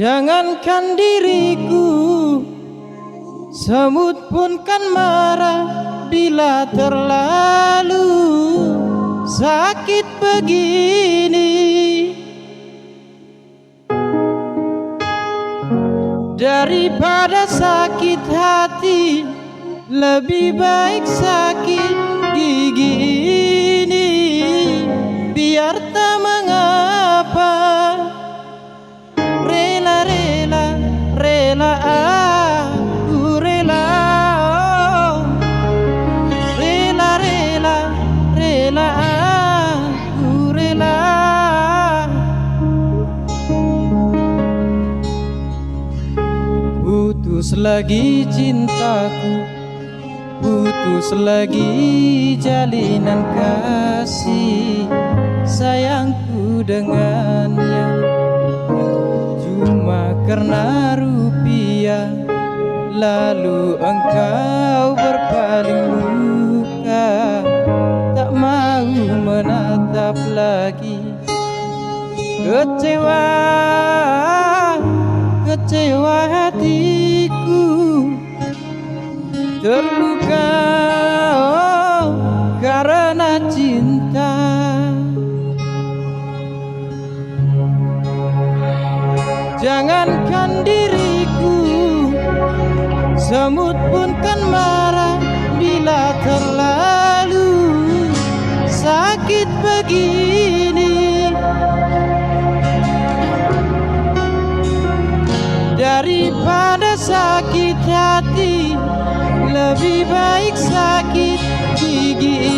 Jangankan diriku, semut pun kan marah bila terlalu sakit begini. Daripada sakit hati, lebih baik sakit gigi ini. Biar tak mengapa, rela aku rela, oh. Rela aku rela. Putus lagi cintaku, putus lagi jalinan kasih sayangku dengannya. Cuma karena rupiah, lalu engkau berpaling muka, tak mau menatap lagi. Kecewa hatiku, terluka karena cinta. Jangankan diriku, semut pun kan marah bila terlalu sakit begini. Daripada sakit hati, lebih baik sakit gigi